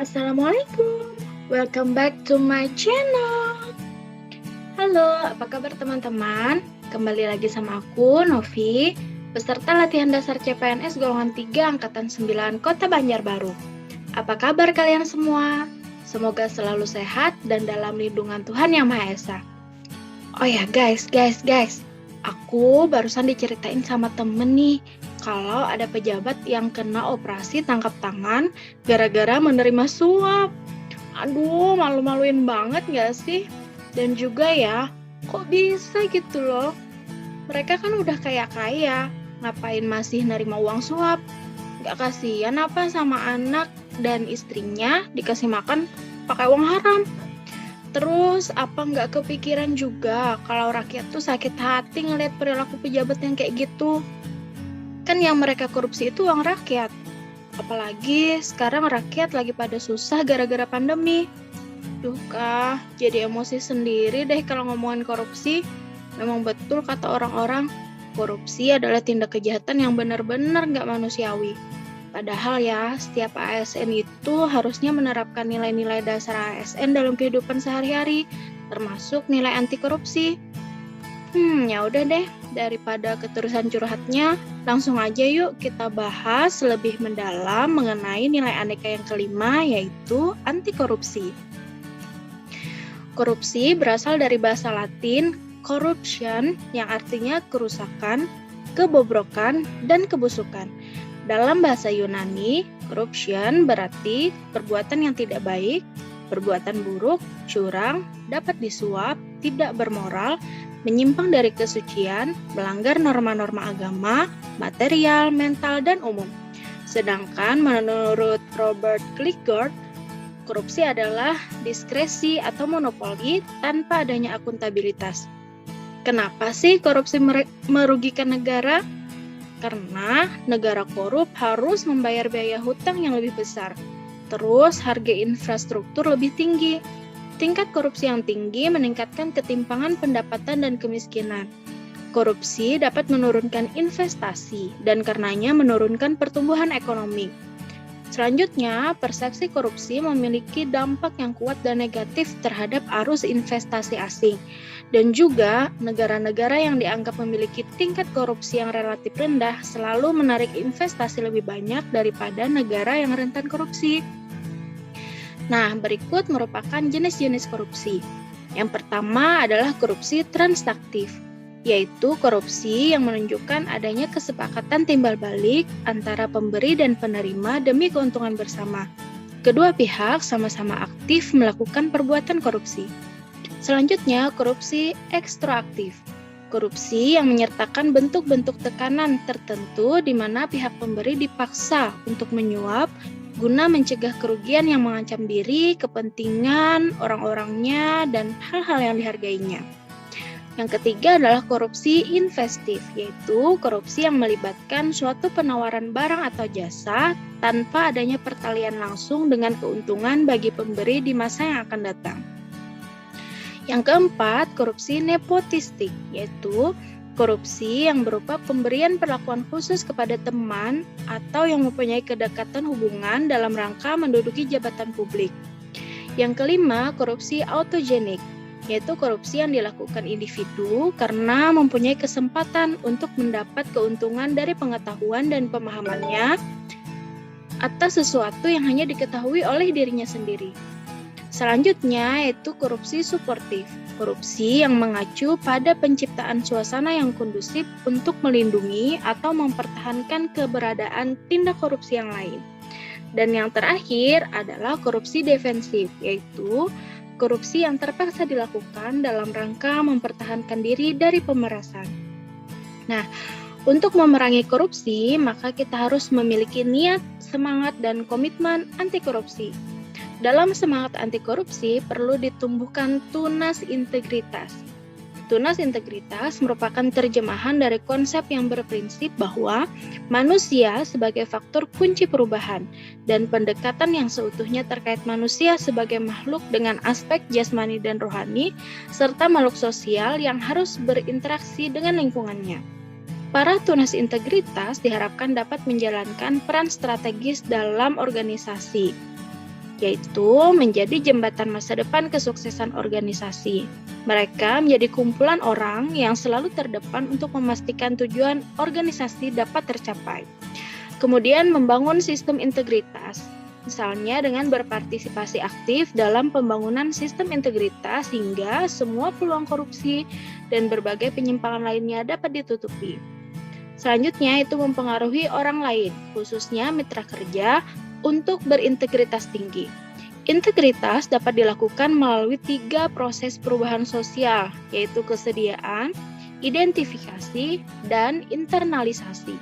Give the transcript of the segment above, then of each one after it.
Assalamualaikum, welcome back to my channel. Halo, apa kabar teman-teman? Kembali lagi sama aku, Novi, peserta latihan dasar CPNS golongan 3 Angkatan 9 Kota Banjarbaru. Apa kabar kalian semua? Semoga selalu sehat dan dalam lindungan Tuhan Yang Maha Esa. Oh ya guys, aku barusan diceritain sama temen nih, kalau ada pejabat yang kena operasi tangkap tangan gara-gara menerima suap. Aduh, malu-maluin banget gak sih? Dan juga ya, kok bisa gitu loh? Mereka kan udah kaya-kaya, ngapain masih nerima uang suap? Gak kasihan apa sama anak dan istrinya dikasih makan pakai uang haram? Terus apa nggak kepikiran juga kalau rakyat tuh sakit hati ngeliat perilaku pejabat yang kayak gitu? Kan yang mereka korupsi itu uang rakyat. Apalagi sekarang rakyat lagi pada susah gara-gara pandemi. Duh kah, jadi emosi sendiri deh kalau ngomongin korupsi. Memang betul kata orang-orang, korupsi adalah tindak kejahatan yang benar-benar nggak manusiawi. Padahal ya, setiap ASN itu harusnya menerapkan nilai-nilai dasar ASN dalam kehidupan sehari-hari, termasuk nilai anti korupsi. Ya udah deh, daripada keterusan curhatnya, langsung aja yuk kita bahas lebih mendalam mengenai nilai aneka yang kelima, yaitu anti korupsi. Korupsi berasal dari bahasa Latin corruption, yang artinya kerusakan, kebobrokan, dan kebusukan. Dalam bahasa Yunani, corruption berarti perbuatan yang tidak baik, perbuatan buruk, curang, dapat disuap, tidak bermoral, menyimpang dari kesucian, melanggar norma-norma agama, material, mental, dan umum. Sedangkan menurut Robert Kierkegaard, korupsi adalah diskresi atau monopoli tanpa adanya akuntabilitas. Kenapa sih korupsi merugikan negara? Karena negara korup harus membayar biaya hutang yang lebih besar. Terus harga infrastruktur lebih tinggi. Tingkat korupsi yang tinggi meningkatkan ketimpangan pendapatan dan kemiskinan. Korupsi dapat menurunkan investasi dan karenanya menurunkan pertumbuhan ekonomi. Selanjutnya, persepsi korupsi memiliki dampak yang kuat dan negatif terhadap arus investasi asing. Dan juga, negara-negara yang dianggap memiliki tingkat korupsi yang relatif rendah selalu menarik investasi lebih banyak daripada negara yang rentan korupsi. Nah, berikut merupakan jenis-jenis korupsi. Yang pertama adalah korupsi transaktif, yaitu korupsi yang menunjukkan adanya kesepakatan timbal balik antara pemberi dan penerima demi keuntungan bersama. Kedua pihak sama-sama aktif melakukan perbuatan korupsi. Selanjutnya, korupsi ekstraaktif. Korupsi yang menyertakan bentuk-bentuk tekanan tertentu di mana pihak pemberi dipaksa untuk menyuap guna mencegah kerugian yang mengancam diri, kepentingan orang-orangnya, dan hal-hal yang dihargainya. Yang ketiga adalah korupsi investif, yaitu korupsi yang melibatkan suatu penawaran barang atau jasa tanpa adanya pertalian langsung dengan keuntungan bagi pemberi di masa yang akan datang. Yang keempat, korupsi nepotistik, yaitu korupsi yang berupa pemberian perlakuan khusus kepada teman atau yang mempunyai kedekatan hubungan dalam rangka menduduki jabatan publik. Yang kelima, korupsi autogenik, yaitu korupsi yang dilakukan individu karena mempunyai kesempatan untuk mendapat keuntungan dari pengetahuan dan pemahamannya atas sesuatu yang hanya diketahui oleh dirinya sendiri. Selanjutnya yaitu korupsi suportif, korupsi yang mengacu pada penciptaan suasana yang kondusif untuk melindungi atau mempertahankan keberadaan tindak korupsi yang lain. Dan yang terakhir adalah korupsi defensif, yaitu korupsi yang terpaksa dilakukan dalam rangka mempertahankan diri dari pemerasan. Nah, untuk memerangi korupsi, maka kita harus memiliki niat, semangat, dan komitmen anti korupsi. Dalam semangat anti korupsi, perlu ditumbuhkan tunas integritas. Tunas integritas merupakan terjemahan dari konsep yang berprinsip bahwa manusia sebagai faktor kunci perubahan dan pendekatan yang seutuhnya terkait manusia sebagai makhluk dengan aspek jasmani dan rohani serta makhluk sosial yang harus berinteraksi dengan lingkungannya. Para tunas integritas diharapkan dapat menjalankan peran strategis dalam organisasi, yaitu menjadi jembatan masa depan kesuksesan organisasi. Mereka menjadi kumpulan orang yang selalu terdepan untuk memastikan tujuan organisasi dapat tercapai. Kemudian membangun sistem integritas, misalnya dengan berpartisipasi aktif dalam pembangunan sistem integritas hingga semua peluang korupsi dan berbagai penyimpangan lainnya dapat ditutupi. Selanjutnya itu mempengaruhi orang lain, khususnya mitra kerja, untuk berintegritas tinggi. Integritas dapat dilakukan melalui 3 proses perubahan sosial, yaitu kesediaan, identifikasi, dan internalisasi.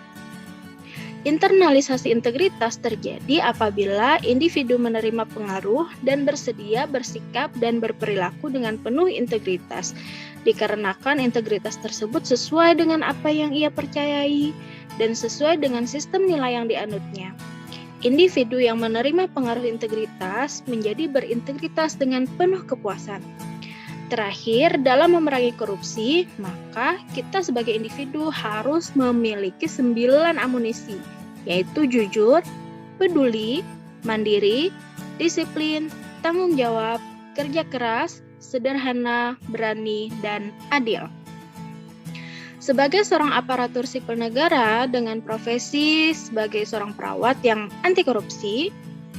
Internalisasi integritas terjadi apabila individu menerima pengaruh dan bersedia bersikap dan berperilaku dengan penuh integritas, dikarenakan integritas tersebut sesuai dengan apa yang ia percayai dan sesuai dengan sistem nilai yang dianutnya. Individu yang menerima pengaruh integritas menjadi berintegritas dengan penuh kepuasan. Terakhir, dalam memerangi korupsi, maka kita sebagai individu harus memiliki 9 amunisi, yaitu jujur, peduli, mandiri, disiplin, tanggung jawab, kerja keras, sederhana, berani, dan adil. Sebagai seorang aparatur sipil negara dengan profesi sebagai seorang perawat yang anti korupsi,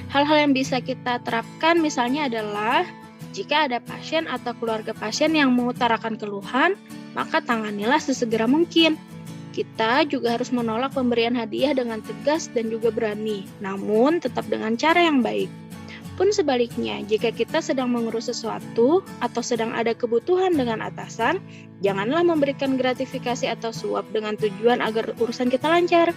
hal-hal yang bisa kita terapkan misalnya adalah jika ada pasien atau keluarga pasien yang mengutarakan keluhan, maka tanganilah sesegera mungkin. Kita juga harus menolak pemberian hadiah dengan tegas dan juga berani, namun tetap dengan cara yang baik. Pun sebaliknya, jika kita sedang mengurus sesuatu atau sedang ada kebutuhan dengan atasan, janganlah memberikan gratifikasi atau suap dengan tujuan agar urusan kita lancar.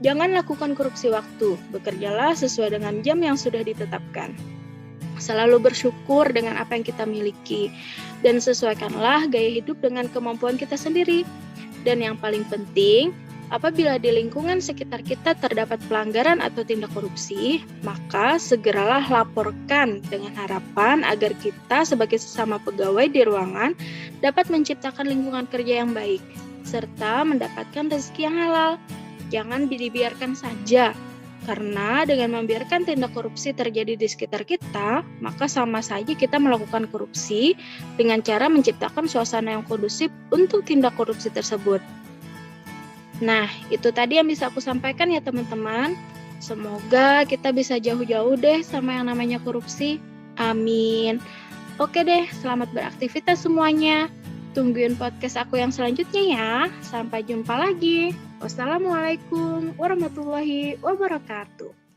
Jangan lakukan korupsi waktu, bekerjalah sesuai dengan jam yang sudah ditetapkan. Selalu bersyukur dengan apa yang kita miliki, dan sesuaikanlah gaya hidup dengan kemampuan kita sendiri. Dan yang paling penting, apabila di lingkungan sekitar kita terdapat pelanggaran atau tindak korupsi, maka segeralah laporkan dengan harapan agar kita sebagai sesama pegawai di ruangan dapat menciptakan lingkungan kerja yang baik, serta mendapatkan rezeki yang halal. Jangan dibiarkan saja, karena dengan membiarkan tindak korupsi terjadi di sekitar kita, maka sama saja kita melakukan korupsi dengan cara menciptakan suasana yang kondusif untuk tindak korupsi tersebut. Nah, itu tadi yang bisa aku sampaikan ya teman-teman. Semoga kita bisa jauh-jauh deh sama yang namanya korupsi. Amin. Oke deh, selamat beraktivitas semuanya. Tungguin podcast aku yang selanjutnya ya. Sampai jumpa lagi. Wassalamualaikum warahmatullahi wabarakatuh.